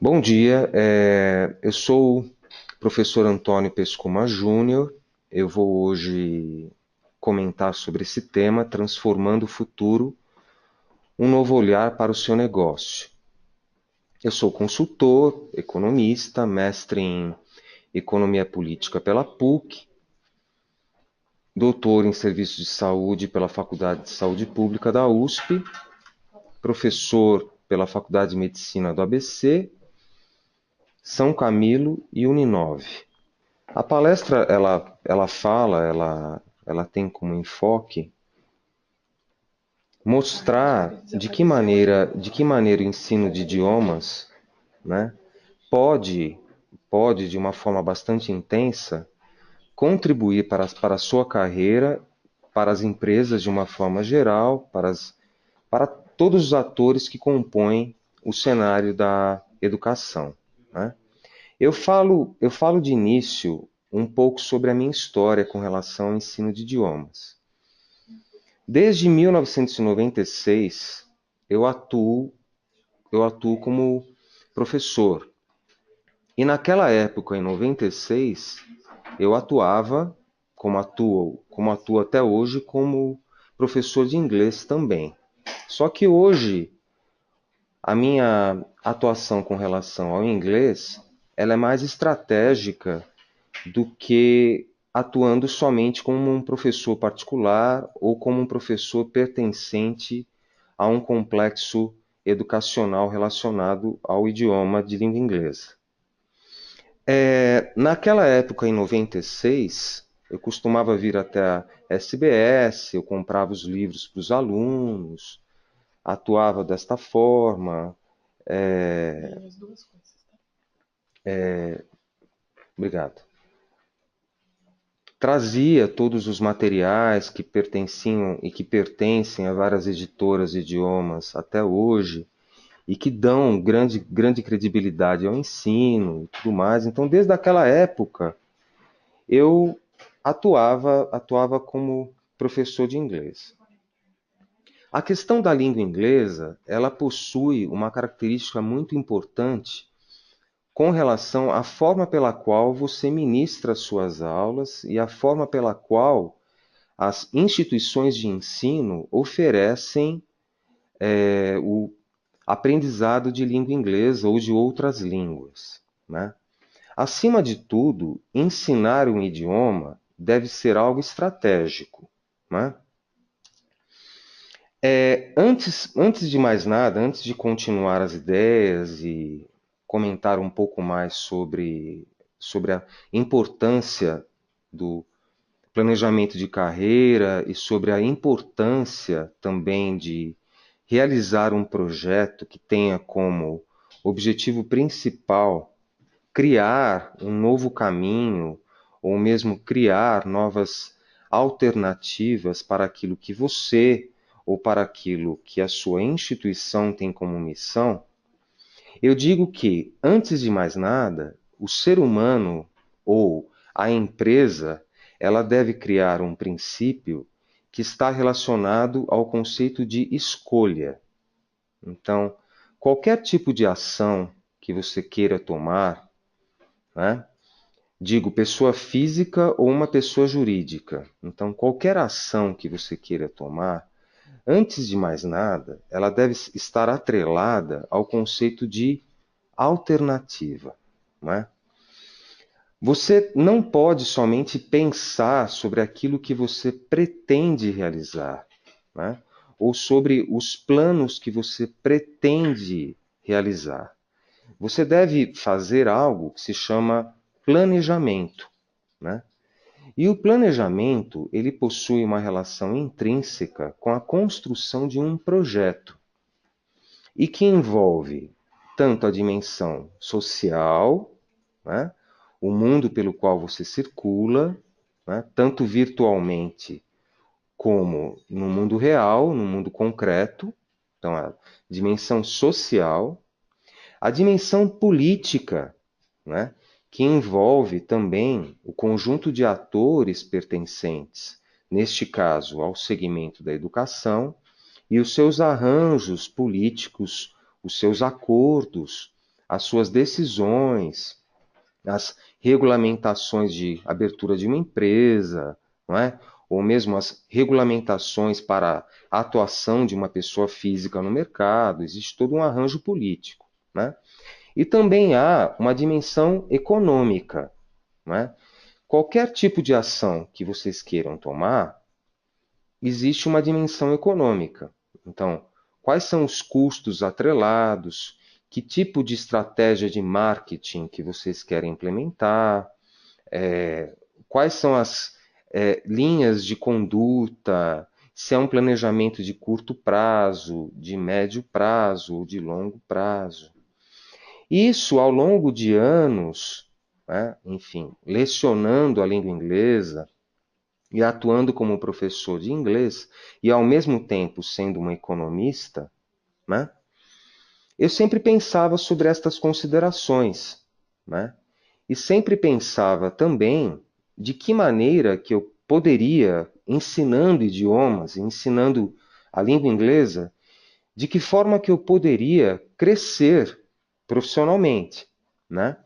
Bom dia, eu sou o professor Antônio Pescuma Júnior. Eu vou hoje comentar sobre esse tema, Transformando o Futuro, um novo olhar para o seu negócio. Eu sou consultor, economista, mestre em Economia Política pela PUC, doutor em Serviços de Saúde pela Faculdade de Saúde Pública da USP, professor pela Faculdade de Medicina do ABC, São Camilo e Uninove. A palestra, ela tem como enfoque mostrar de que maneira o ensino de idiomas, né, pode, pode, de uma forma bastante intensa, contribuir para a sua carreira, para as empresas de uma forma geral, para todos os atores que compõem o cenário da educação, né? Eu falo de início um pouco sobre a minha história com relação ao ensino de idiomas. Desde 1996, eu atuo, eu atuo como professor. E naquela época, em 96, eu atuava, como atuo até hoje, como professor de inglês também. Só que hoje, a minha atuação com relação ao inglês, ela é mais estratégica do que atuando somente como um professor particular ou como um professor pertencente a um complexo educacional relacionado ao idioma de língua inglesa. Naquela época, em 96, eu costumava vir até a SBS, eu comprava os livros para os alunos, atuava desta forma. Obrigado. Trazia todos os materiais que pertenciam e que pertencem a várias editoras de idiomas até hoje e que dão grande credibilidade ao ensino e tudo mais. Então, desde aquela época, eu atuava como professor de inglês. A questão da língua inglesa, ela possui uma característica muito importante com relação à forma pela qual você ministra suas aulas e a forma pela qual as instituições de ensino oferecem o aprendizado de língua inglesa ou de outras línguas, né? Acima de tudo, ensinar um idioma deve ser algo estratégico, né? Antes de mais nada, antes de continuar as ideias e comentar um pouco mais sobre a importância do planejamento de carreira e sobre a importância também de realizar um projeto que tenha como objetivo principal criar um novo caminho ou mesmo criar novas alternativas para aquilo que você ou para aquilo que a sua instituição tem como missão, eu digo que, antes de mais nada, o ser humano ou a empresa, ela deve criar um princípio que está relacionado ao conceito de escolha. Então, qualquer tipo de ação que você queira tomar, né? Digo pessoa física ou uma pessoa jurídica. Então, qualquer ação que você queira tomar, antes de mais nada, ela deve estar atrelada ao conceito de alternativa, né? Você não pode somente pensar sobre aquilo que você pretende realizar, né? Ou sobre os planos que você pretende realizar. Você deve fazer algo que se chama planejamento, né? E o planejamento, ele possui uma relação intrínseca com a construção de um projeto e que envolve tanto a dimensão social, né? O mundo pelo qual você circula, né? Tanto virtualmente como no mundo real, no mundo concreto. Então, a dimensão social, a dimensão política, né? Que envolve também o conjunto de atores pertencentes, neste caso, ao segmento da educação, e os seus arranjos políticos, os seus acordos, as suas decisões, as regulamentações de abertura de uma empresa, não é? Ou mesmo as regulamentações para a atuação de uma pessoa física no mercado, existe todo um arranjo político, né? E também há uma dimensão econômica, né? Qualquer tipo de ação que vocês queiram tomar, existe uma dimensão econômica. Então, quais são os custos atrelados? Que tipo de estratégia de marketing que vocês querem implementar? Quais são as linhas de conduta? Se é um planejamento de curto prazo, de médio prazo ou de longo prazo? Isso, ao longo de anos, né, enfim, lecionando a língua inglesa e atuando como professor de inglês, e ao mesmo tempo sendo um economista, né, eu sempre pensava sobre estas considerações, né, e sempre pensava também de que maneira que eu poderia, ensinando idiomas, ensinando a língua inglesa, de que forma que eu poderia crescer profissionalmente, né?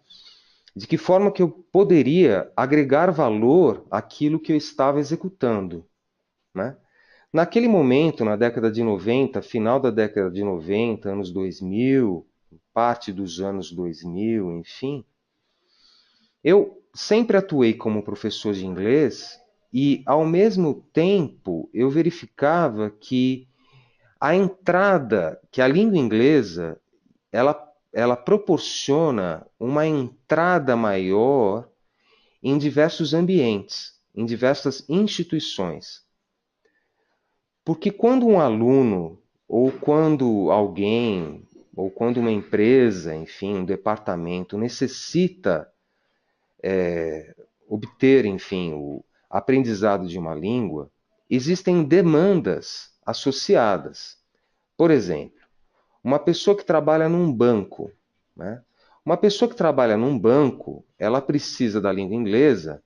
De que forma que eu poderia agregar valor àquilo que eu estava executando, né? Naquele momento, na década de 90, final da década de 90, anos 2000, parte dos anos 2000, enfim, eu sempre atuei como professor de inglês e, ao mesmo tempo, eu verificava que a entrada, que a língua inglesa, ela proporciona uma entrada maior em diversos ambientes, em diversas instituições. Porque quando um aluno, ou quando alguém, ou quando uma empresa, enfim, um departamento necessita obter, enfim, o aprendizado de uma língua, existem demandas associadas. Por exemplo, uma pessoa que trabalha num banco, né? Uma pessoa que trabalha num banco, ela precisa da língua inglesa,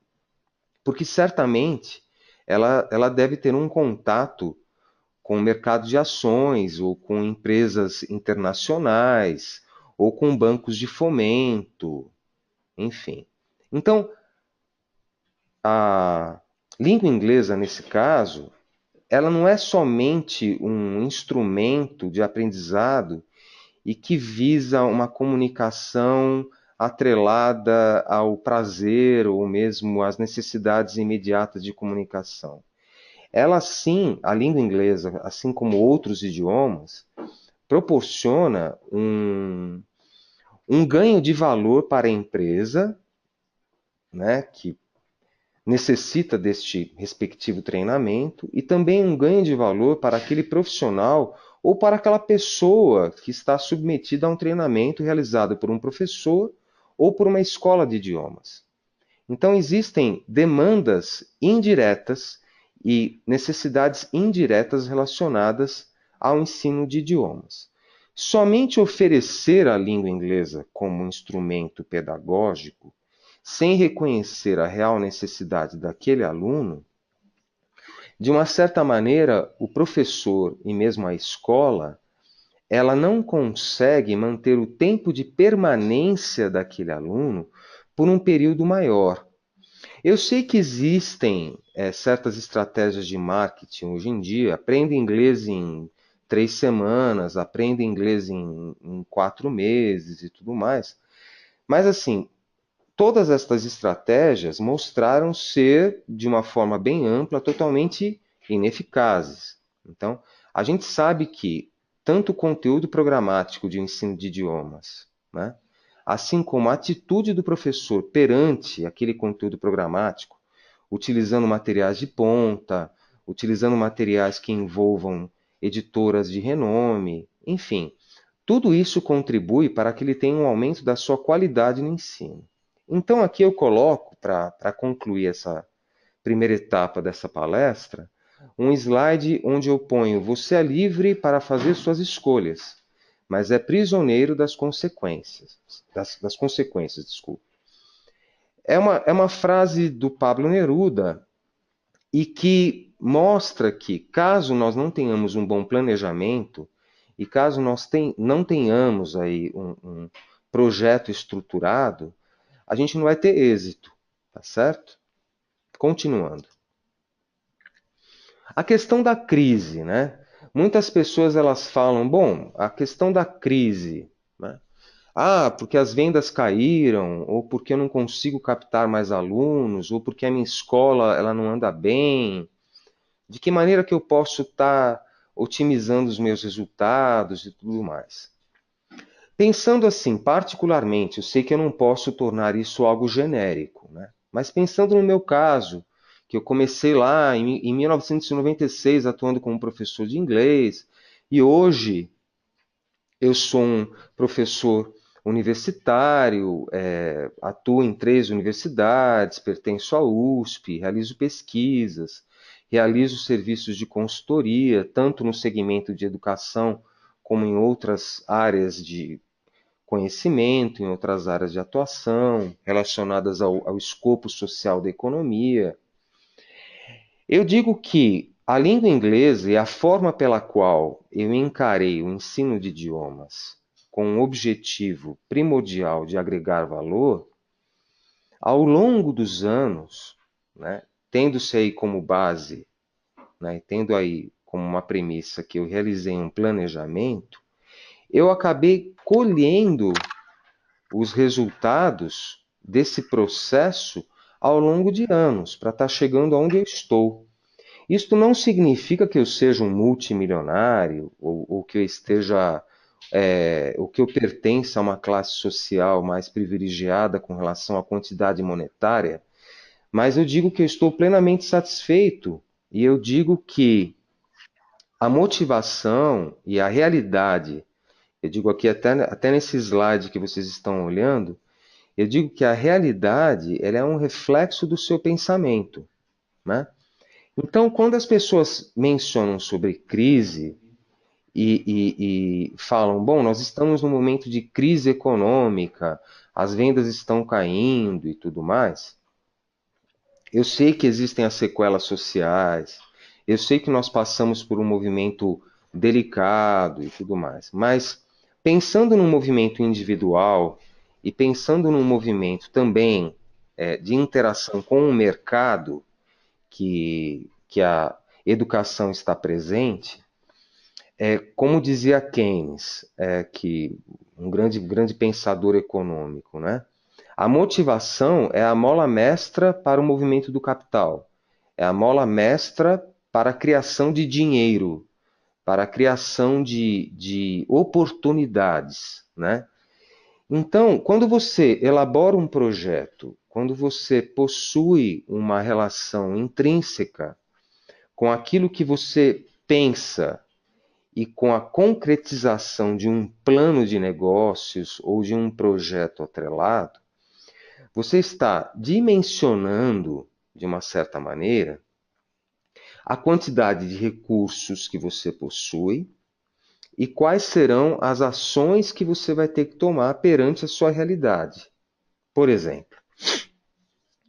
porque certamente ela deve ter um contato com o mercado de ações, ou com empresas internacionais, ou com bancos de fomento, enfim. Então, a língua inglesa, nesse caso, ela não é somente um instrumento de aprendizado e que visa uma comunicação atrelada ao prazer ou mesmo às necessidades imediatas de comunicação. Ela sim, a língua inglesa, assim como outros idiomas, proporciona um ganho de valor para a empresa, né, que necessita deste respectivo treinamento, e também um ganho de valor para aquele profissional ou para aquela pessoa que está submetida a um treinamento realizado por um professor ou por uma escola de idiomas. Então, existem demandas indiretas e necessidades indiretas relacionadas ao ensino de idiomas. Somente oferecer a língua inglesa como instrumento pedagógico, sem reconhecer a real necessidade daquele aluno, de uma certa maneira, o professor e mesmo a escola, ela não consegue manter o tempo de permanência daquele aluno por um período maior. Eu sei que existem certas estratégias de marketing hoje em dia. Aprenda inglês em 3 semanas, aprenda inglês em 4 meses e tudo mais. Mas, assim, todas estas estratégias mostraram ser, de uma forma bem ampla, totalmente ineficazes. Então, a gente sabe que tanto o conteúdo programático de ensino de idiomas, né, assim como a atitude do professor perante aquele conteúdo programático, utilizando materiais de ponta, utilizando materiais que envolvam editoras de renome, enfim, tudo isso contribui para que ele tenha um aumento da sua qualidade no ensino. Então, aqui eu coloco, para concluir essa primeira etapa dessa palestra, um slide onde eu ponho: você é livre para fazer suas escolhas, mas é prisioneiro das consequências. Das consequências, desculpa. É uma frase do Pablo Neruda e que mostra que, caso nós não tenhamos um bom planejamento e caso nós não tenhamos aí projeto estruturado, a gente não vai ter êxito, tá certo? Continuando. A questão da crise, né? Muitas pessoas elas falam, bom, a questão da crise, né? Ah, porque as vendas caíram, ou porque eu não consigo captar mais alunos, ou porque a minha escola ela não anda bem. De que maneira que eu posso estar otimizando os meus resultados e tudo mais? Pensando assim, particularmente, eu sei que eu não posso tornar isso algo genérico, né? Mas pensando no meu caso, que eu comecei lá em 1996 atuando como professor de inglês, e hoje eu sou um professor universitário, atuo em 3 universidades, pertenço à USP, realizo pesquisas, realizo serviços de consultoria, tanto no segmento de educação como em outras áreas de conhecimento, em outras áreas de atuação, relacionadas ao escopo social da economia. Eu digo que a língua inglesa e a forma pela qual eu encarei o ensino de idiomas com o objetivo primordial de agregar valor, ao longo dos anos, né, tendo-se aí como base, né, tendo aí como uma premissa que eu realizei um planejamento, eu acabei colhendo os resultados desse processo ao longo de anos, para estar chegando aonde eu estou. Isto não significa que eu seja um multimilionário ou que eu esteja, ou que eu pertença a uma classe social mais privilegiada com relação à quantidade monetária, mas eu digo que eu estou plenamente satisfeito e eu digo que a motivação e a realidade, eu digo aqui até nesse slide que vocês estão olhando, eu digo que a realidade ela é um reflexo do seu pensamento, né? Então, quando as pessoas mencionam sobre crise e falam, bom, nós estamos num momento de crise econômica, as vendas estão caindo e tudo mais, eu sei que existem as sequelas sociais, eu sei que nós passamos por um movimento delicado e tudo mais, mas pensando num movimento individual e pensando num movimento também de interação com o mercado, que a educação está presente, como dizia Keynes, que um grande pensador econômico, né? A motivação é a mola mestra para o movimento do capital, é a mola mestra para a criação de dinheiro, para a criação de oportunidades, né? Então, quando você elabora um projeto, quando você possui uma relação intrínseca com aquilo que você pensa e com a concretização de um plano de negócios ou de um projeto atrelado, você está dimensionando, de uma certa maneira, a quantidade de recursos que você possui e quais serão as ações que você vai ter que tomar perante a sua realidade. Por exemplo,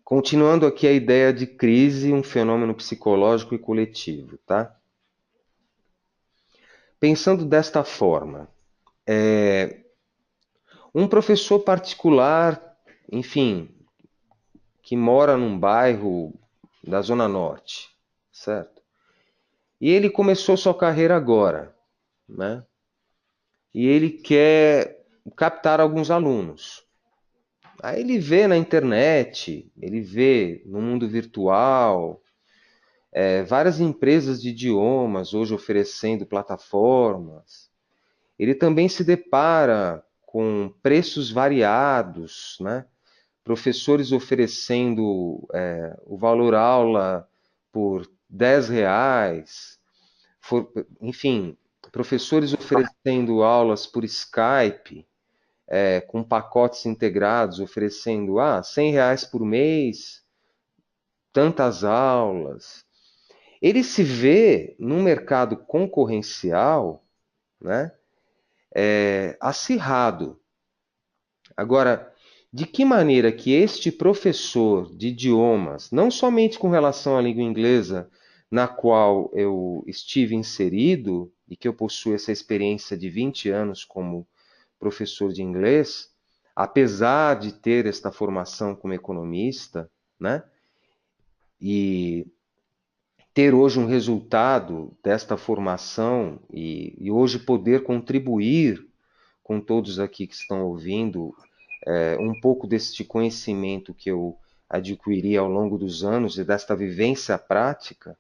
continuando aqui a ideia de crise, um fenômeno psicológico e coletivo, tá? Pensando desta forma, um professor particular, enfim, que mora num bairro da Zona Norte, certo? E ele começou sua carreira agora, né? E ele quer captar alguns alunos. Aí ele vê na internet, ele vê no mundo virtual, várias empresas de idiomas hoje oferecendo plataformas. Ele também se depara com preços variados, né? Professores oferecendo o valor aula por R$ 10, enfim, professores oferecendo aulas por Skype, com pacotes integrados, oferecendo R$ 100 por mês, tantas aulas. Ele se vê num mercado concorrencial, né, acirrado. Agora, de que maneira que este professor de idiomas, não somente com relação à língua inglesa, na qual eu estive inserido e que eu possuo essa experiência de 20 anos como professor de inglês, apesar de ter esta formação como economista, né, e ter hoje um resultado desta formação e hoje poder contribuir com todos aqui que estão ouvindo um pouco deste conhecimento que eu adquiri ao longo dos anos e desta vivência prática,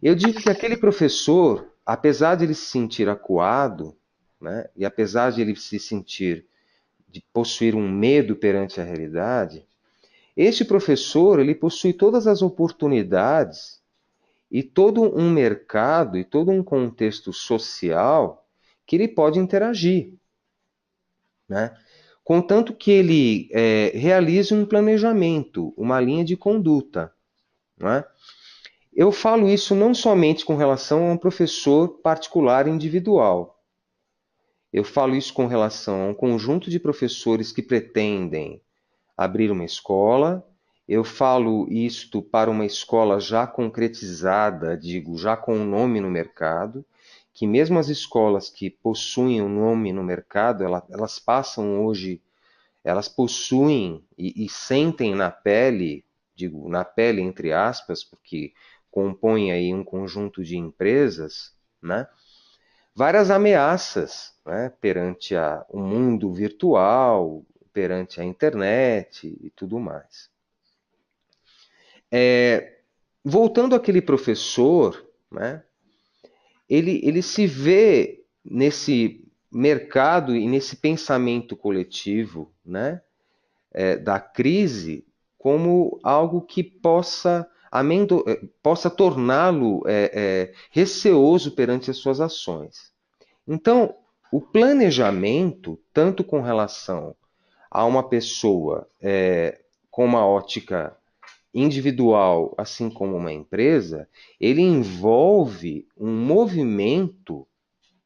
eu digo que aquele professor, apesar de ele se sentir acuado, né, e apesar de ele se sentir, de possuir um medo perante a realidade, este professor, ele possui todas as oportunidades e todo um mercado e todo um contexto social que ele pode interagir, né? Contanto que ele realize um planejamento, uma linha de conduta, né? Eu falo isso não somente com relação a um professor particular individual. Eu falo isso com relação a um conjunto de professores que pretendem abrir uma escola. Eu falo isto para uma escola já concretizada, digo, já com um nome no mercado, que mesmo as escolas que possuem um nome no mercado, elas passam hoje, elas possuem e sentem na pele, digo, na pele entre aspas, porque compõem aí um conjunto de empresas, né? Várias ameaças, né? Perante o mundo virtual, perante a internet e tudo mais. Voltando àquele professor, né? Ele se vê nesse mercado e nesse pensamento coletivo, né? Da crise como algo que possa torná-lo receoso perante as suas ações. Então, o planejamento, tanto com relação a uma pessoa com uma ótica individual, assim como uma empresa, ele envolve um movimento,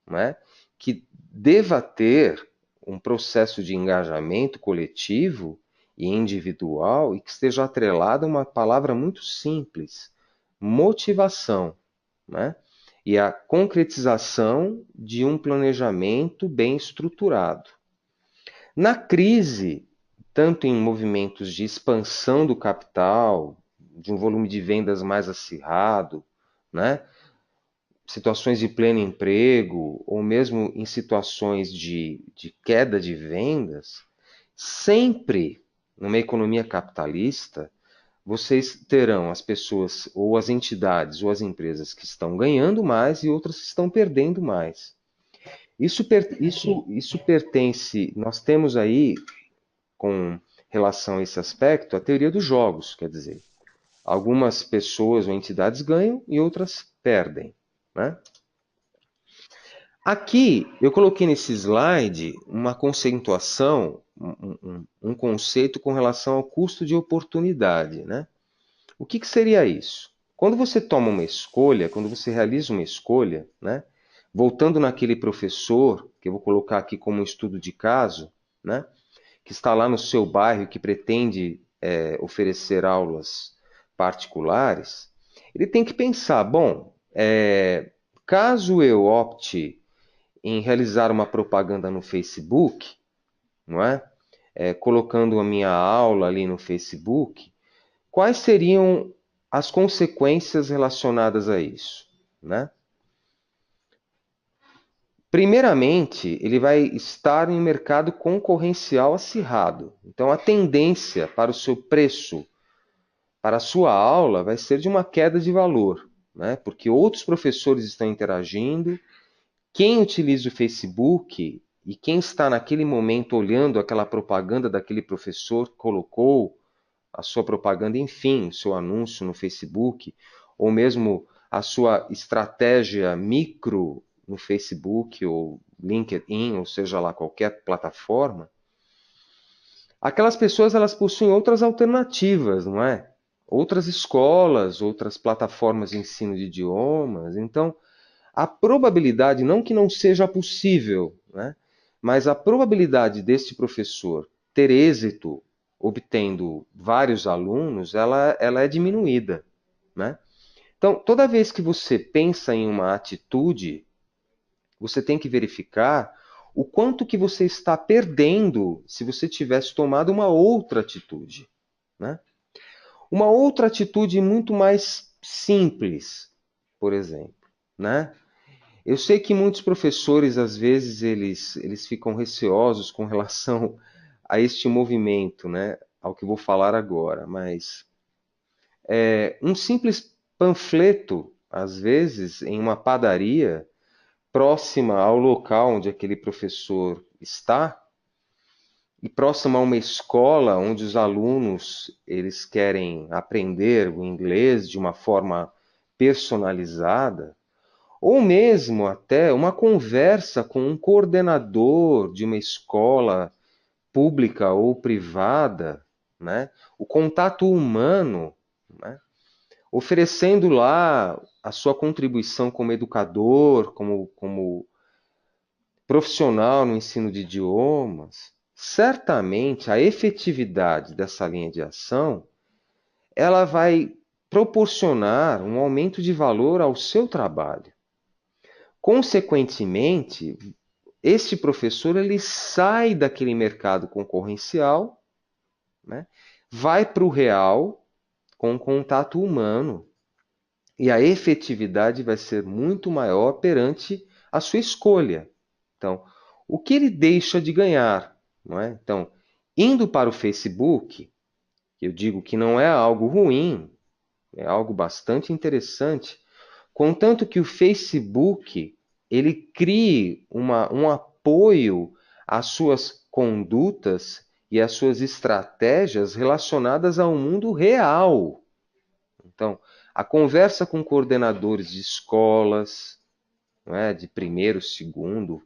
né, que deva ter um processo de engajamento coletivo e individual e que esteja atrelado a uma palavra muito simples: motivação, né? E a concretização de um planejamento bem estruturado. Na crise, tanto em movimentos de expansão do capital, de um volume de vendas mais acirrado, né? Situações de pleno emprego, ou mesmo em situações de queda de vendas, sempre numa economia capitalista, vocês terão as pessoas, ou as entidades, ou as empresas que estão ganhando mais e outras que estão perdendo mais. Isso pertence, nós temos aí, com relação a esse aspecto, a teoria dos jogos, quer dizer, algumas pessoas ou entidades ganham e outras perdem, né? Aqui eu coloquei nesse slide uma conceituação, um conceito com relação ao custo de oportunidade, né? O que seria isso? Quando você toma uma escolha, quando você realiza uma escolha, né? Voltando naquele professor, que eu vou colocar aqui como um estudo de caso, né? Que está lá no seu bairro e que pretende oferecer aulas particulares, ele tem que pensar, bom, caso eu opte em realizar uma propaganda no Facebook, não é? Colocando a minha aula ali no Facebook, quais seriam as consequências relacionadas a isso, né? Primeiramente, ele vai estar em um mercado concorrencial acirrado. Então, a tendência para o seu preço, para a sua aula, vai ser de uma queda de valor, né? Porque outros professores estão interagindo. Quem utiliza o Facebook e quem está naquele momento olhando aquela propaganda daquele professor colocou a sua propaganda, enfim, o seu anúncio no Facebook, ou mesmo a sua estratégia micro no Facebook ou LinkedIn, ou seja lá qualquer plataforma, aquelas pessoas elas possuem outras alternativas, não é? Outras escolas, outras plataformas de ensino de idiomas. Então, a probabilidade, não que não seja possível, né? Mas a probabilidade deste professor ter êxito obtendo vários alunos, ela é diminuída, né? Então, toda vez que você pensa em uma atitude, você tem que verificar o quanto que você está perdendo se você tivesse tomado uma outra atitude, né? Uma outra atitude muito mais simples, por exemplo, né? Eu sei que muitos professores, às vezes, eles ficam receosos com relação a este movimento, né? Ao que vou falar agora, mas um simples panfleto, às vezes, em uma padaria próxima ao local onde aquele professor está e próxima a uma escola onde os alunos eles querem aprender o inglês de uma forma personalizada, ou mesmo até uma conversa com um coordenador de uma escola pública ou privada, né? O contato humano, né? Oferecendo lá a sua contribuição como educador, como profissional no ensino de idiomas, certamente a efetividade dessa linha de ação, ela vai proporcionar um aumento de valor ao seu trabalho. Consequentemente, este professor ele sai daquele mercado concorrencial, né, vai para o real com contato humano e a efetividade vai ser muito maior perante a sua escolha. Então, o que ele deixa de ganhar? Não é? Então, indo para o Facebook, eu digo que não é algo ruim, é algo bastante interessante, contanto que o Facebook ele crie um apoio às suas condutas e às suas estratégias relacionadas ao mundo real. Então, a conversa com coordenadores de escolas, não é, de primeiro, segundo,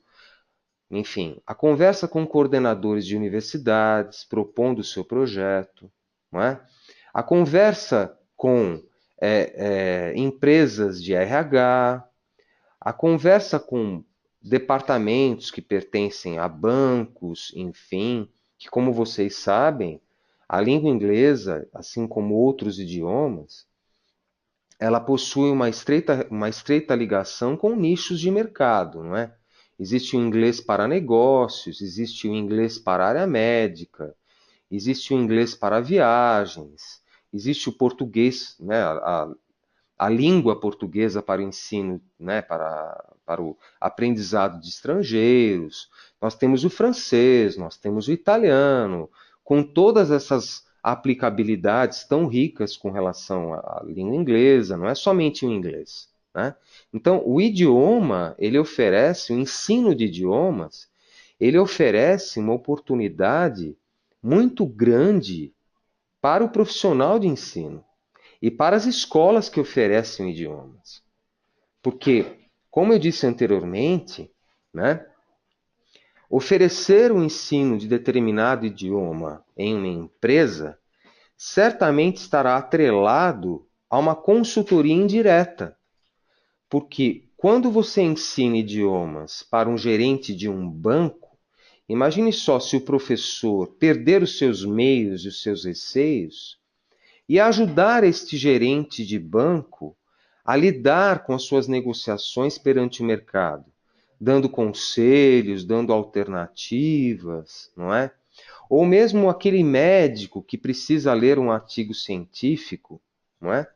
enfim, a conversa com coordenadores de universidades, propondo o seu projeto, não é? A conversa com empresas de RH, a conversa com departamentos que pertencem a bancos, enfim, que, como vocês sabem, a língua inglesa, assim como outros idiomas, ela possui uma estreita ligação com nichos de mercado, não é? Existe o inglês para negócios, existe o inglês para a área médica, existe o inglês para viagens, existe o português, né, a língua portuguesa para o ensino, né, para o aprendizado de estrangeiros. Nós temos o francês, nós temos o italiano, com todas essas aplicabilidades tão ricas com relação à língua inglesa, não é somente o inglês, né? Então, o idioma, ele oferece, o ensino de idiomas, ele oferece uma oportunidade muito grande para o profissional de ensino e para as escolas que oferecem idiomas. Porque, como eu disse anteriormente, né, oferecer o ensino de determinado idioma em uma empresa certamente estará atrelado a uma consultoria indireta. Porque quando você ensina idiomas para um gerente de um banco, imagine só se o professor perder os seus meios e os seus receios e ajudar este gerente de banco a lidar com as suas negociações perante o mercado, dando conselhos, dando alternativas, não é? Ou mesmo aquele médico que precisa ler um artigo científico, não é?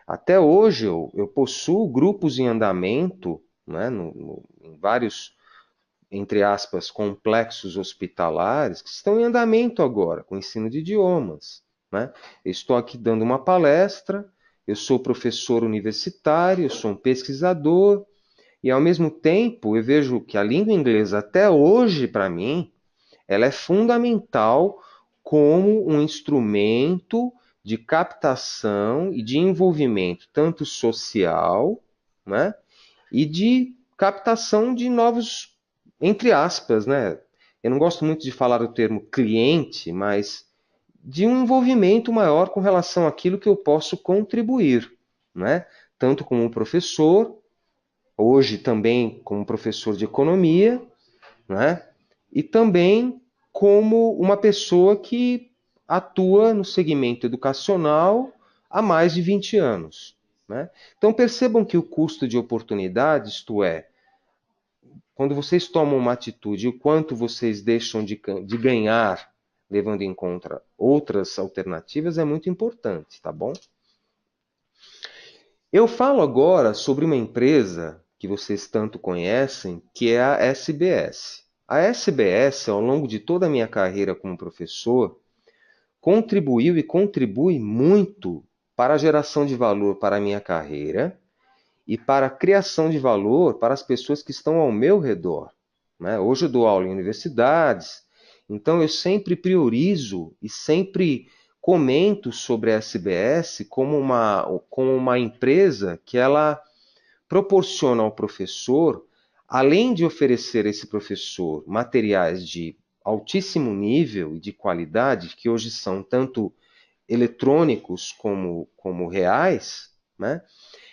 Até hoje eu possuo grupos em andamento, né, em vários, entre aspas, complexos hospitalares que estão em andamento agora, com ensino de idiomas, né? Eu estou aqui dando uma palestra, eu sou professor universitário, eu sou um pesquisador, e ao mesmo tempo eu vejo que a língua inglesa, até hoje, para mim, ela é fundamental como um instrumento de captação e de envolvimento, tanto social, né, e de captação de novos, entre aspas, né? Eu não gosto muito de falar o termo cliente, mas de um envolvimento maior com relação àquilo que eu posso contribuir, né? Tanto como professor, hoje também como professor de economia, né? E também como uma pessoa que atua no segmento educacional há mais de 20 anos. Né? Então percebam que o custo de oportunidade, isto é, quando vocês tomam uma atitude, o quanto vocês deixam de ganhar, levando em conta outras alternativas, é muito importante, tá bom? Eu falo agora sobre uma empresa que vocês tanto conhecem, que é a SBS. A SBS, ao longo de toda a minha carreira como professor, contribuiu e contribui muito para a geração de valor para a minha carreira e para a criação de valor para as pessoas que estão ao meu redor, né? Hoje eu dou aula em universidades, então eu sempre priorizo e sempre comento sobre a SBS como uma empresa que ela proporciona ao professor, além de oferecer a esse professor materiais de altíssimo nível e de qualidade, que hoje são tanto eletrônicos como reais, né?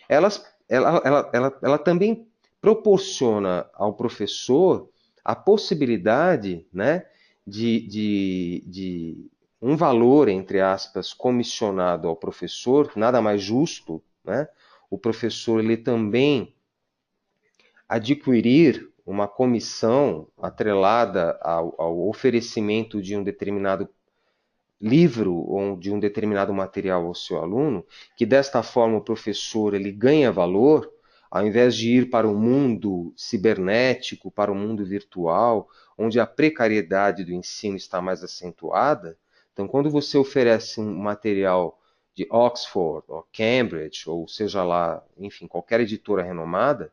Ela também proporciona ao professor a possibilidade, né, de um valor, entre aspas, comissionado ao professor, nada mais justo, né? O professor ele também adquirir uma comissão atrelada ao oferecimento de um determinado livro ou de um determinado material ao seu aluno, que desta forma o professor ele ganha valor, ao invés de ir para o mundo cibernético, para o mundo virtual, onde a precariedade do ensino está mais acentuada. Então, quando você oferece um material de Oxford, ou Cambridge, ou seja lá, enfim, qualquer editora renomada,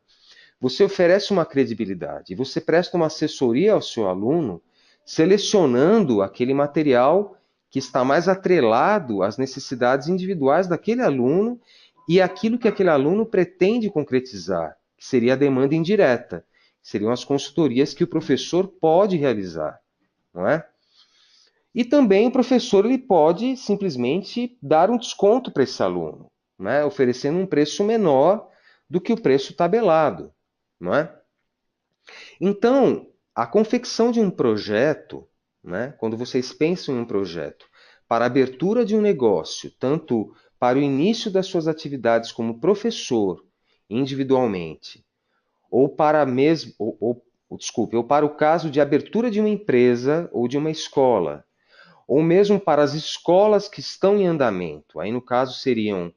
você oferece uma credibilidade, você presta uma assessoria ao seu aluno, selecionando aquele material que está mais atrelado às necessidades individuais daquele aluno e aquilo que aquele aluno pretende concretizar, que seria a demanda indireta, que seriam as consultorias que o professor pode realizar, não é? E também o professor ele pode simplesmente dar um desconto para esse aluno, né? Oferecendo um preço menor do que o preço tabelado, não é? Então, a confecção de um projeto, né, quando vocês pensam em um projeto para a abertura de um negócio, tanto para o início das suas atividades como professor, individualmente, ou para mesmo, desculpe, ou para o caso de abertura de uma empresa ou de uma escola, ou mesmo para as escolas que estão em andamento. Aí, no caso, seriam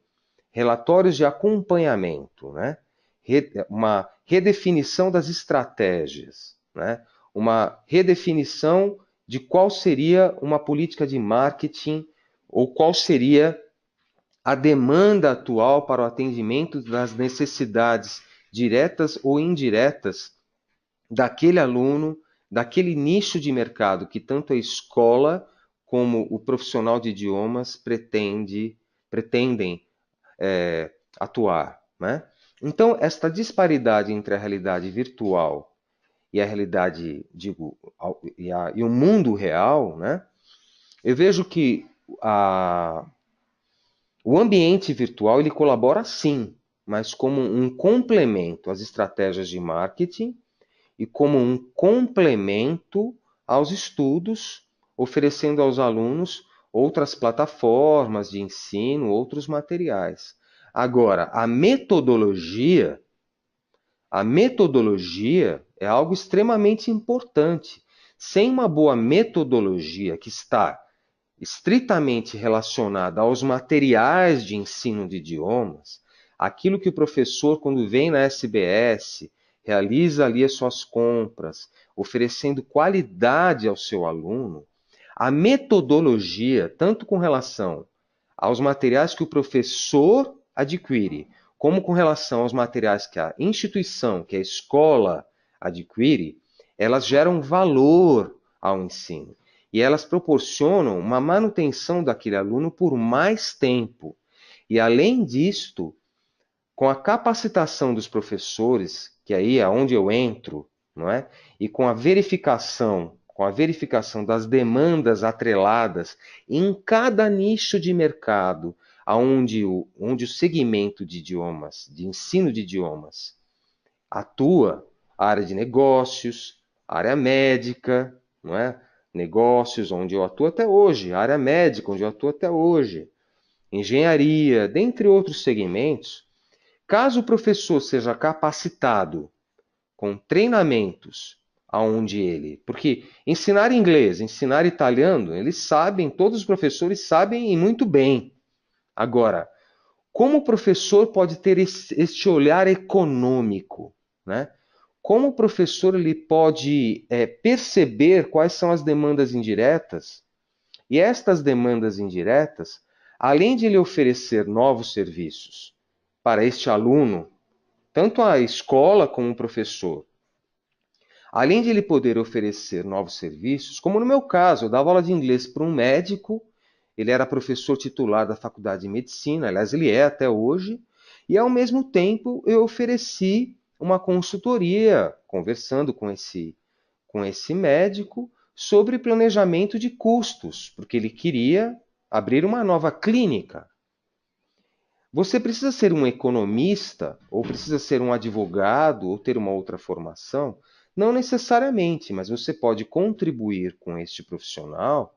relatórios de acompanhamento, né? Uma redefinição das estratégias, né? Uma redefinição de qual seria uma política de marketing ou qual seria a demanda atual para o atendimento das necessidades diretas ou indiretas daquele aluno, daquele nicho de mercado que tanto a escola como o profissional de idiomas pretendem atuar, né? Então, esta disparidade entre a realidade virtual e a realidade, digo, e o mundo real, né? Eu vejo que o ambiente virtual ele colabora sim, mas como um complemento às estratégias de marketing e como um complemento aos estudos, oferecendo aos alunos outras plataformas de ensino, outros materiais. Agora, a metodologia é algo extremamente importante. Sem uma boa metodologia que está estritamente relacionada aos materiais de ensino de idiomas, aquilo que o professor, quando vem na SBS, realiza ali as suas compras, oferecendo qualidade ao seu aluno, a metodologia, tanto com relação aos materiais que o professor adquire, como com relação aos materiais que a instituição, que a escola adquire, elas geram valor ao ensino. E elas proporcionam uma manutenção daquele aluno por mais tempo. E além disto, com a capacitação dos professores, que aí é onde eu entro, não é? E com a verificação das demandas atreladas em cada nicho de mercado, onde o segmento de idiomas, de ensino de idiomas, atua, a área de negócios, a área médica, não é? Negócios, onde eu atuo até hoje, a área médica, onde eu atuo até hoje, engenharia, dentre outros segmentos. Caso o professor seja capacitado com treinamentos aonde ele... Porque ensinar inglês, ensinar italiano, eles sabem, todos os professores sabem e muito bem. Agora, como o professor pode ter este olhar econômico, né? Como o professor ele pode perceber quais são as demandas indiretas, e estas demandas indiretas, além de lhe oferecer novos serviços para este aluno, tanto a escola como o professor, além de ele poder oferecer novos serviços, como no meu caso, eu dava aula de inglês para um médico, ele era professor titular da Faculdade de Medicina, aliás, ele é até hoje, e ao mesmo tempo eu ofereci uma consultoria, conversando com esse médico, sobre planejamento de custos, porque ele queria abrir uma nova clínica. Você precisa ser um economista, ou precisa ser um advogado, ou ter uma outra formação? Não necessariamente, mas você pode contribuir com este profissional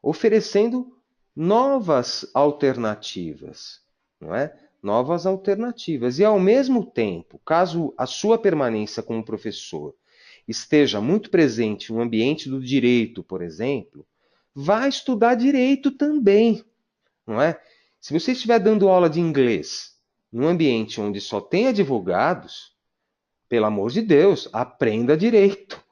oferecendo novas alternativas, não é? Novas alternativas. E ao mesmo tempo, caso a sua permanência como professor esteja muito presente no ambiente do direito, por exemplo, vá estudar direito também, não é? Se você estiver dando aula de inglês num ambiente onde só tem advogados, pelo amor de Deus, aprenda direito.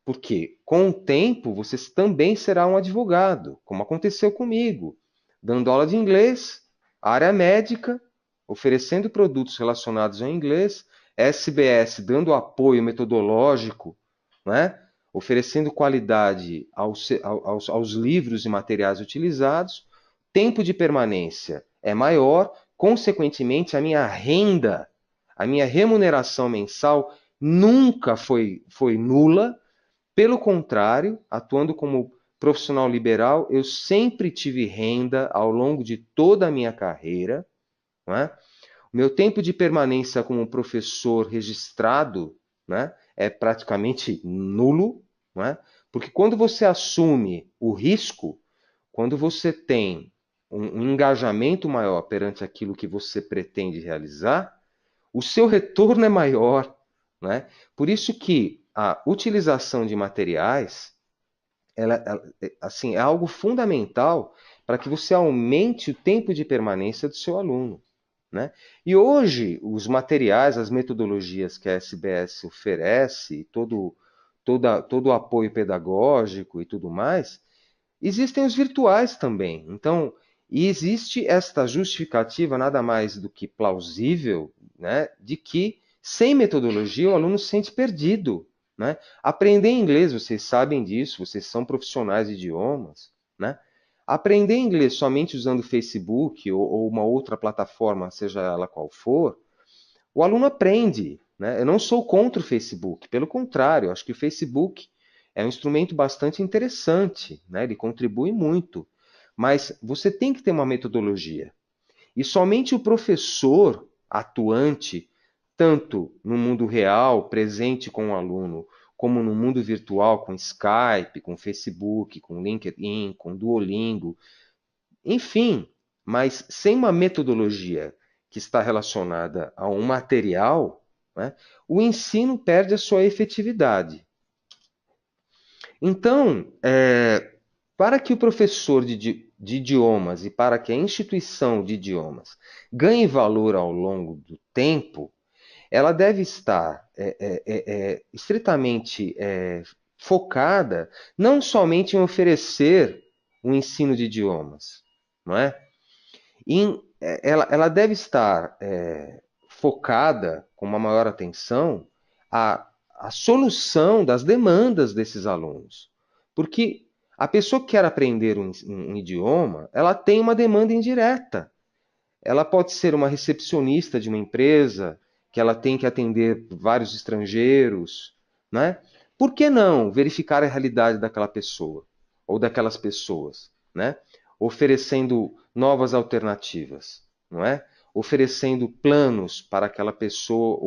Porque com o tempo você também será um advogado, como aconteceu comigo, dando aula de inglês, área médica, oferecendo produtos relacionados ao inglês, SBS dando apoio metodológico, né? Oferecendo qualidade aos livros e materiais utilizados, tempo de permanência é maior, consequentemente a minha renda, a minha remuneração mensal nunca foi nula. Pelo contrário, atuando como profissional liberal, eu sempre tive renda ao longo de toda a minha carreira. Não é? O meu tempo de permanência como professor registrado, né, é praticamente nulo, não é? Porque quando você assume o risco, quando você tem um engajamento maior perante aquilo que você pretende realizar, o seu retorno é maior. Né? Por isso que a utilização de materiais assim, é algo fundamental para que você aumente o tempo de permanência do seu aluno. Né? E hoje, os materiais, as metodologias que a SBS oferece, todo o apoio pedagógico e tudo mais, existem os virtuais também. Então, e existe esta justificativa nada mais do que plausível, né, de que sem metodologia o aluno se sente perdido. Né? Aprender inglês, vocês sabem disso, vocês são profissionais de idiomas. Né? Aprender inglês somente usando Facebook ou uma outra plataforma, seja ela qual for, o aluno aprende. Né? Eu não sou contra o Facebook, pelo contrário, acho que o Facebook é um instrumento bastante interessante, né? Ele contribui muito. Mas você tem que ter uma metodologia. E somente o professor atuante, tanto no mundo real, presente com o aluno, como no mundo virtual, com Skype, com Facebook, com LinkedIn, com Duolingo, enfim, mas sem uma metodologia que está relacionada a um material, né, o ensino perde a sua efetividade. Então, para que o professor de idiomas e para que a instituição de idiomas ganhe valor ao longo do tempo, ela deve estar estritamente focada não somente em oferecer o ensino de idiomas, não é? Ela deve estar focada com uma maior atenção à solução das demandas desses alunos. Porque a pessoa que quer aprender um idioma, ela tem uma demanda indireta. Ela pode ser uma recepcionista de uma empresa, que ela tem que atender vários estrangeiros. Né? Por que não verificar a realidade daquela pessoa ou daquelas pessoas? Né? Oferecendo novas alternativas, não é? Oferecendo planos para aquela pessoa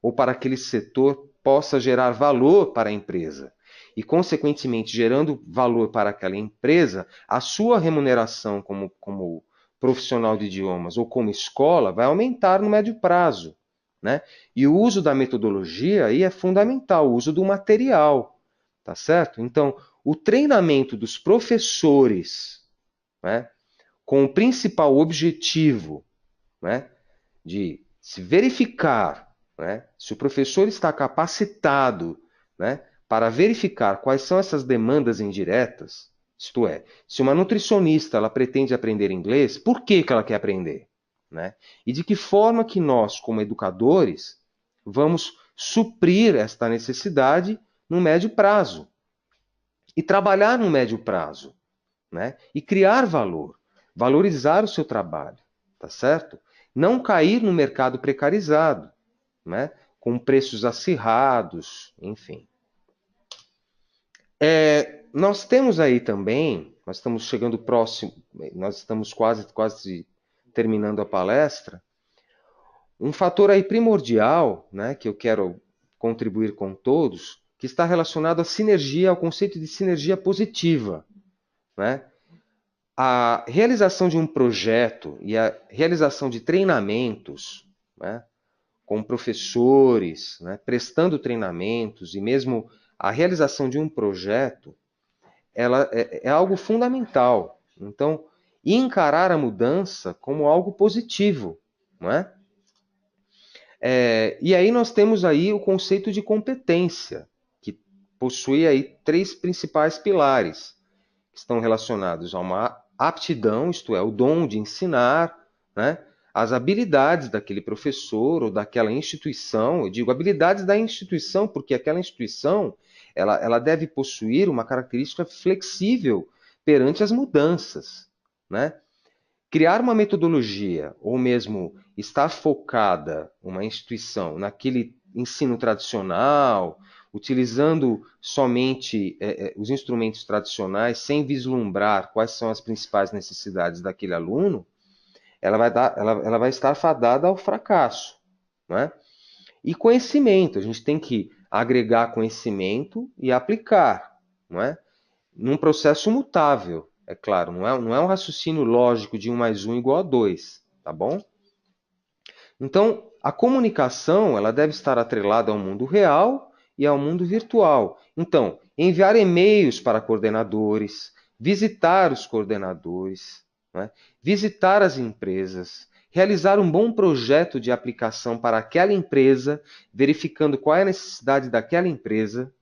ou para aquele setor possa gerar valor para a empresa. E, consequentemente, gerando valor para aquela empresa, a sua remuneração como profissional de idiomas ou como escola vai aumentar no médio prazo. né? E o uso da metodologia aí é fundamental, o uso do material, tá certo? Então, o treinamento dos professores, né, com o principal objetivo, né, de se verificar, né, se o professor está capacitado, né, para verificar quais são essas demandas indiretas, isto é, se uma nutricionista ela pretende aprender inglês, por que ela quer aprender? Né? E de que forma que nós, como educadores, vamos suprir esta necessidade no médio prazo. E trabalhar no médio prazo, né? E criar valor, valorizar o seu trabalho, tá certo? Não cair no mercado precarizado, né? Com preços acirrados, enfim. Nós temos aí também, nós estamos chegando próximo, nós estamos quase terminando a palestra, um fator aí primordial, né, que eu quero contribuir com todos, que está relacionado à sinergia, ao conceito de sinergia positiva, né? A realização de um projeto e a realização de treinamentos, né, com professores, né, prestando treinamentos e mesmo a realização de um projeto, ela é algo fundamental. Então, encarar a mudança como algo positivo, não é? E aí nós temos aí o conceito de competência, que possui aí três principais pilares, que estão relacionados a uma aptidão, isto é, o dom de ensinar, né? As habilidades daquele professor ou daquela instituição, eu digo habilidades da instituição, porque aquela instituição ela deve possuir uma característica flexível perante as mudanças, né? Criar uma metodologia, ou mesmo estar focada uma instituição naquele ensino tradicional, utilizando somente os instrumentos tradicionais, sem vislumbrar quais são as principais necessidades daquele aluno, ela vai estar fadada ao fracasso. Não é? E conhecimento, a gente tem que agregar conhecimento e aplicar, não é? Num processo mutável, é claro, não é um raciocínio lógico de 1 mais 1 igual a 2, tá bom? Então, a comunicação ela deve estar atrelada ao mundo real e ao mundo virtual. Então, enviar e-mails para coordenadores, visitar os coordenadores, né? Visitar as empresas, realizar um bom projeto de aplicação para aquela empresa, verificando qual é a necessidade daquela empresa,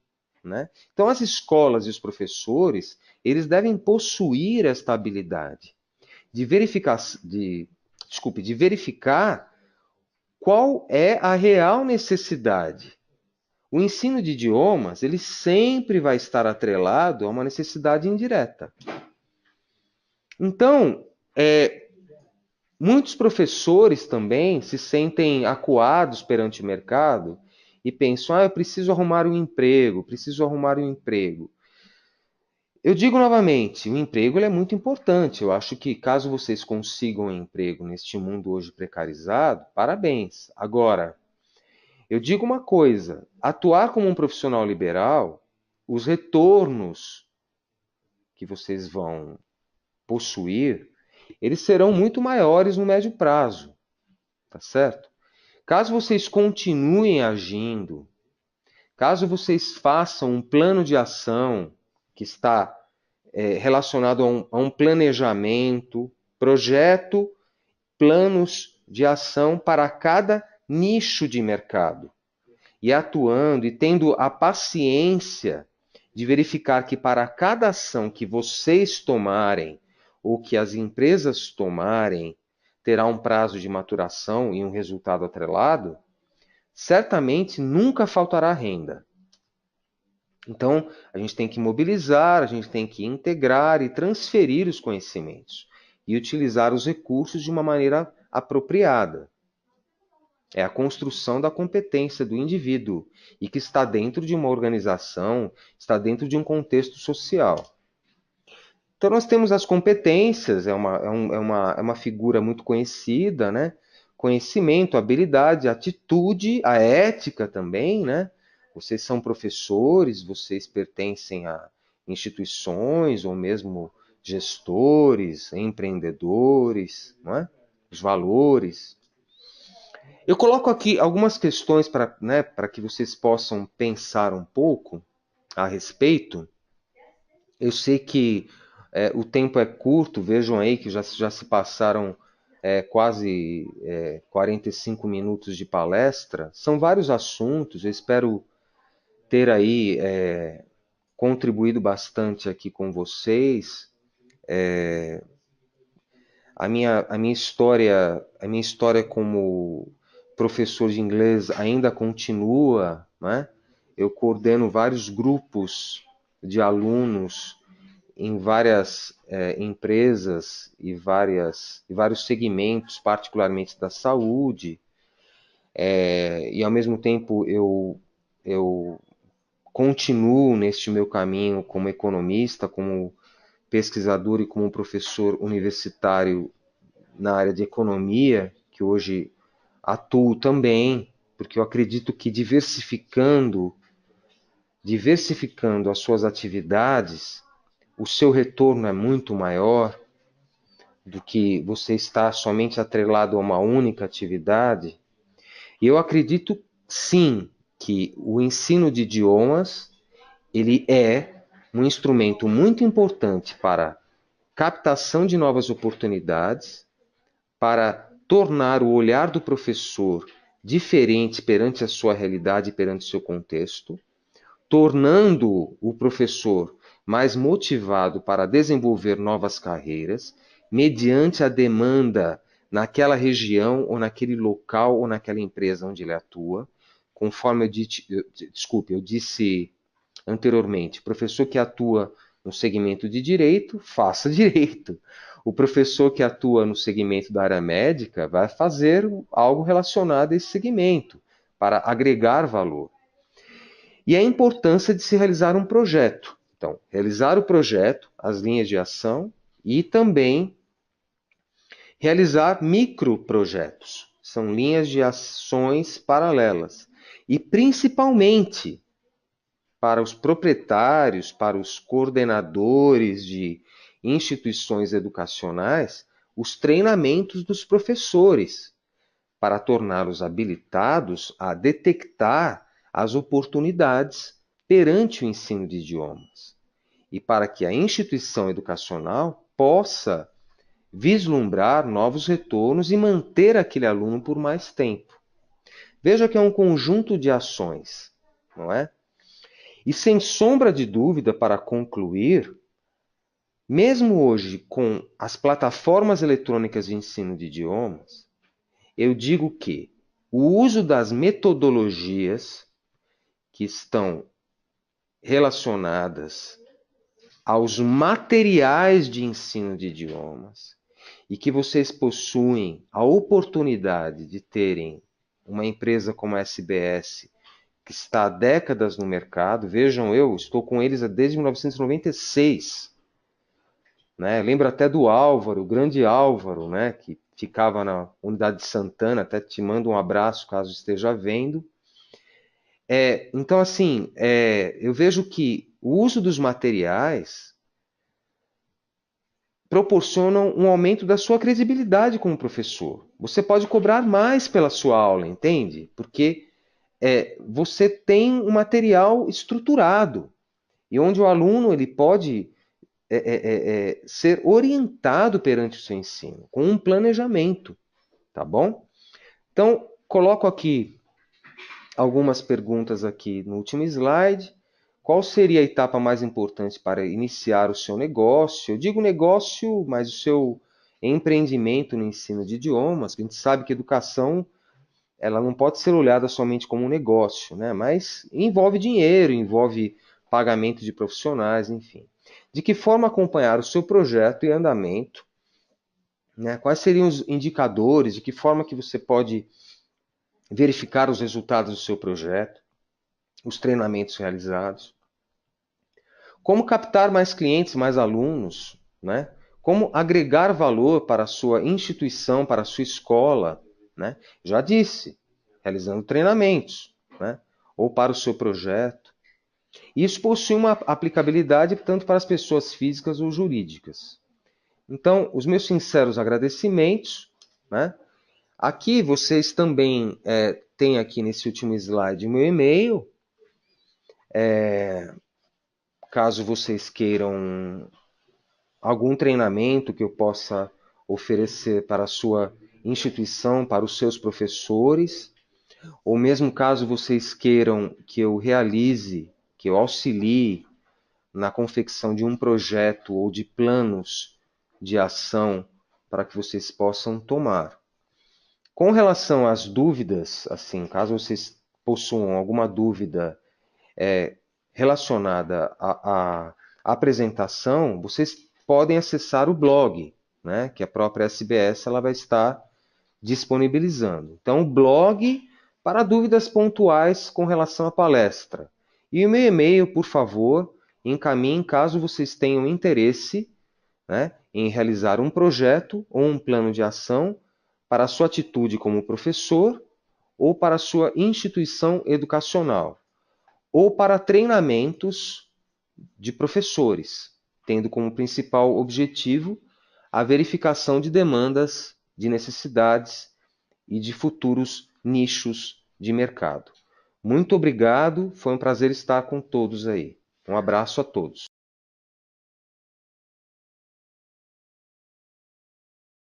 né? Então, as escolas e os professores, eles devem possuir esta habilidade de de verificar qual é a real necessidade. O ensino de idiomas, ele sempre vai estar atrelado a uma necessidade indireta. Então, muitos professores também se sentem acuados perante o mercado e pensam, eu preciso arrumar um emprego, preciso arrumar um emprego. Eu digo novamente, o emprego é muito importante. Eu acho que caso vocês consigam um emprego neste mundo hoje precarizado, parabéns. Agora, eu digo uma coisa: atuar como um profissional liberal, os retornos que vocês vão possuir, eles serão muito maiores no médio prazo, tá certo? Caso vocês continuem agindo, caso vocês façam um plano de ação que está relacionado a um planejamento, projeto, planos de ação para cada nicho de mercado. E atuando e tendo a paciência de verificar que para cada ação que vocês tomarem ou que as empresas tomarem, terá um prazo de maturação e um resultado atrelado, certamente nunca faltará renda. Então, a gente tem que mobilizar, a gente tem que integrar e transferir os conhecimentos e utilizar os recursos de uma maneira apropriada. É a construção da competência do indivíduo e que está dentro de uma organização, está dentro de um contexto social. Então, nós temos as competências, é uma figura muito conhecida, né? Conhecimento, habilidade, atitude, a ética também, né? Vocês são professores, vocês pertencem a instituições ou mesmo gestores, empreendedores, não é? Os valores. Eu coloco aqui algumas questões para, né, para que vocês possam pensar um pouco a respeito. Eu sei que o tempo é curto, vejam aí que já se passaram quase 45 minutos de palestra. São vários assuntos, eu espero ter aí contribuído bastante aqui com vocês. A minha história como professor de inglês ainda continua, né? Eu coordeno vários grupos de alunos em várias empresas e vários segmentos, particularmente da saúde, e ao mesmo tempo eu continuo neste meu caminho como economista, como pesquisador e como professor universitário na área de economia, que hoje atuo também, porque eu acredito que diversificando as suas atividades, o seu retorno é muito maior do que você estar somente atrelado a uma única atividade. E eu acredito sim que o ensino de idiomas ele é um instrumento muito importante para captação de novas oportunidades, para tornar o olhar do professor diferente perante a sua realidade e perante o seu contexto, tornando o professor mais motivado para desenvolver novas carreiras, mediante a demanda naquela região ou naquele local ou naquela empresa onde ele atua, conforme eu disse anteriormente, professor que atua no segmento de direito, faça direito. O professor que atua no segmento da área médica vai fazer algo relacionado a esse segmento, para agregar valor. E a importância de se realizar um projeto. Então, realizar o projeto, as linhas de ação e também realizar microprojetos. São linhas de ações paralelas. E principalmente para os proprietários, para os coordenadores de instituições educacionais, os treinamentos dos professores, para torná-los habilitados a detectar as oportunidades perante o ensino de idiomas e para que a instituição educacional possa vislumbrar novos retornos e manter aquele aluno por mais tempo. Veja que é um conjunto de ações, não é? E sem sombra de dúvida, para concluir, mesmo hoje com as plataformas eletrônicas de ensino de idiomas, eu digo que o uso das metodologias que estão relacionadas aos materiais de ensino de idiomas e que vocês possuem a oportunidade de terem uma empresa como a SBS, que está há décadas no mercado. Vejam, eu estou com eles desde 1996. Né? Lembro até do Álvaro, o grande Álvaro, né? Que ficava na unidade de Santana, até te mando um abraço caso esteja vendo. Então, assim, eu vejo que o uso dos materiais proporcionam um aumento da sua credibilidade como professor. Você pode cobrar mais pela sua aula, entende? Porque você tem um material estruturado e onde o aluno ele pode ser orientado perante o seu ensino, com um planejamento, tá bom? Então, coloco aqui algumas perguntas aqui no último slide. Qual seria a etapa mais importante para iniciar o seu negócio? Eu digo negócio, mas o seu empreendimento no ensino de idiomas. A gente sabe que educação ela não pode ser olhada somente como um negócio, né? Mas envolve dinheiro, envolve pagamento de profissionais, enfim. De que forma acompanhar o seu projeto em andamento? Né? Quais seriam os indicadores? De que forma que você pode verificar os resultados do seu projeto? Os treinamentos realizados? Como captar mais clientes, mais alunos? Né? Como agregar valor para a sua instituição, para a sua escola? Né? Já disse, realizando treinamentos, né? Ou para o seu projeto. Isso possui uma aplicabilidade tanto para as pessoas físicas ou jurídicas. Então, os meus sinceros agradecimentos, né? Aqui vocês também têm aqui nesse último slide o meu e-mail. Caso vocês queiram algum treinamento que eu possa oferecer para a sua instituição, para os seus professores, ou mesmo caso vocês queiram que eu realize, que eu auxilie na confecção de um projeto ou de planos de ação para que vocês possam tomar. Com relação às dúvidas, assim, caso vocês possuam alguma dúvida relacionada à apresentação, vocês podem acessar o blog, né, que a própria SBS ela vai estar disponibilizando. Então, o blog para dúvidas pontuais com relação à palestra. E o meu e-mail, por favor, encaminhem caso vocês tenham interesse, né, em realizar um projeto ou um plano de ação para a sua atitude como professor ou para a sua instituição educacional, ou para treinamentos de professores, tendo como principal objetivo a verificação de demandas, de necessidades e de futuros nichos de mercado. Muito obrigado, foi um prazer estar com todos aí. Um abraço a todos.